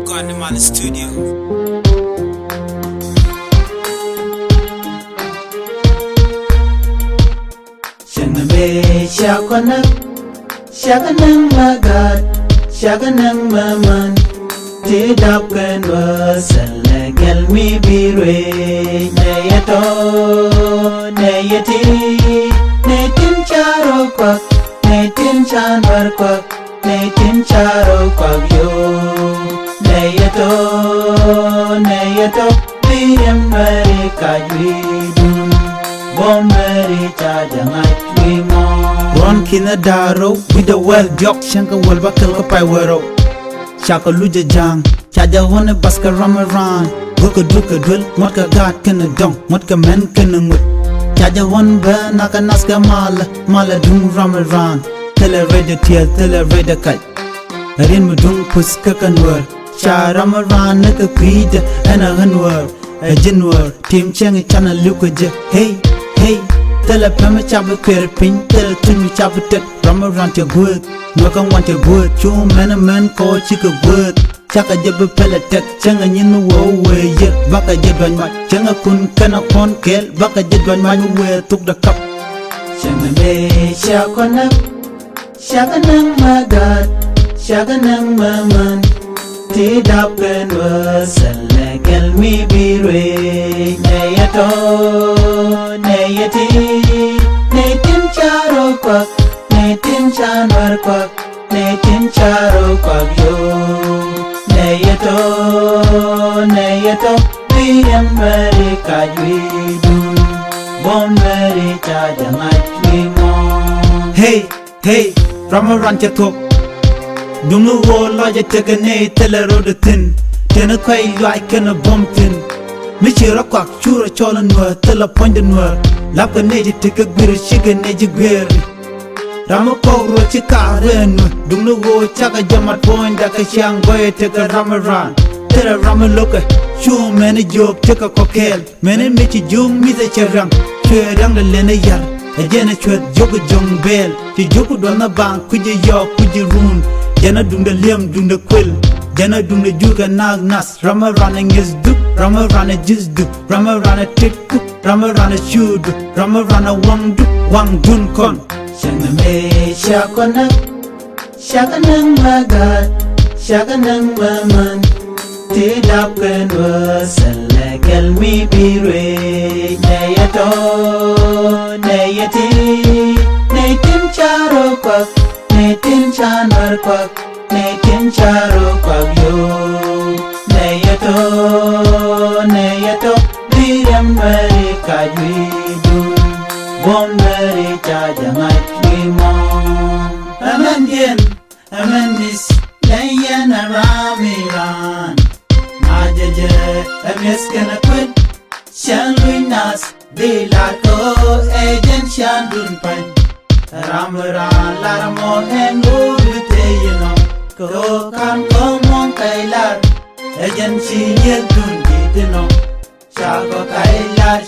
Guatemala Studio. Shaganang magat, shaganang maman, tidap kan wasalagal mi birwe, nayato, nayati, natin charo kwak, natin chanwar kwak, natin charo kwak yo, nayato, nayato, biyam mari kajwidun, bon mari chajangat wimo. Ron kina daro with the well diok shanka well bakal ka pai wero shaka luja jang chaja hone baska ramaran goka duka dul motka gat kana dong motka men kana ngut chaja hon ba naka naska mala dung ramaran tele reda tiel tele reda kai rin mudung puska kanwar sha ramaran naka kwida ana hanwar jinwar tim chang chana lukaje hey hey tell a pema chabu kwer pin tell tunu chabu tet ram around your good no kan want your good chu man ko chika good chaka jabu pela tek changa nyin wo we ye baka jedwan ma changa kun kana kon kel baka jedwan ma we tuk da kap changa be shakona shaganang magat shaganang maman tidap kan wasalagal mi birwe nayato nayati natin charo kwak natin chanwar kwak natin charo kwak yo nayato nayato biyam mari kajwidun bon mari chajangat wimo. hey hey ramaran chatok Dumlu wo loja tegane tele roda tin Tena kway like kana bomb tin Michira kwak chura chola nwa tela ponda nwa Lapka neji tika gwira shiga neji gwiri Rama kogro chika renwa Dumlu wo chaka jamat ponda ka shang goya tika ramaran Tela rama loka Shu mene jok tika kokel Mene michi jung miza charang Chwe rang da lena yar Ajena chwet joga jong bel Ti joku dwana bang kuja yok kuja run Jana dunda liam dunda kwil Jana dunda juga nag nas Rama rana ngis duk Rama rana jis duk Rama rana tit kuk Rama rana shu duk Rama rana wang duk Wang dun kon Shanga me shakona shaganang magat shaganang maman tidap kan wasalagal mi birwe nayato nayati natin charo kwak natin chanwar kwak natin charo kwak yo nayato nayato biyam mari kajwidun bon mari chajangat wimo. Amandien amandis layan aramiran majaje ameskana kwit shanluinas dilato ejen shandun pan Ramaran laramo hengu biteyino ko kan ko mon kailar agency yedun ditino shako kailar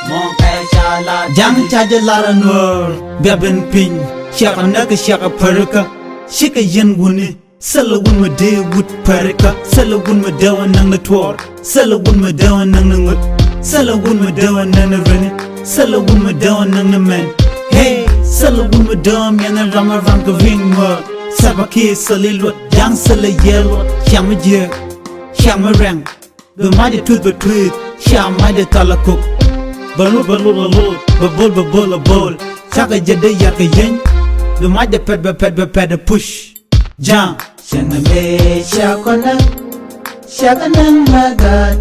mon kaishala Jang chaja lara nur Beben pin Shaka naga shaka parika Shika yin wuni Sala wun ma de wut parika Sala wun ma dewa nang na twar Sala wun ma dewa nang na ngut Sala wun ma dewa nang na rini Sala wun ma dewa nang na men Hey Sala wun ma dewa miana rama ram ka ring ma Sabaki salilwat Jang sala yelwat Shama jir Shama rang Bemaja tooth but tweet Shama de talakuk Balul babul Chaka jade yaka yin Bemaja ped push Jang Shanga me shakona shaganang magat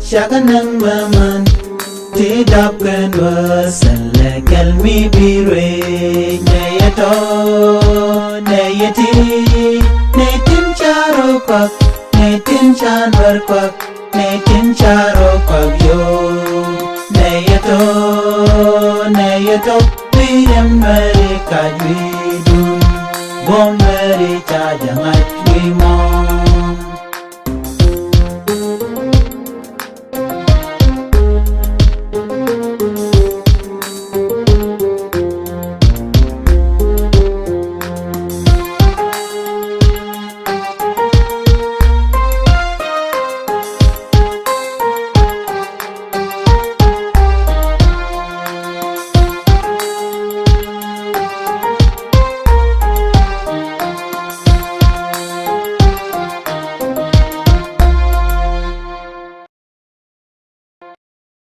shaganang maman tidap kan wasalagal mi birwe nayato nayati natin charo kwak natin chanwar kwak natin charo kwak yo nayato biyam mari kajwidun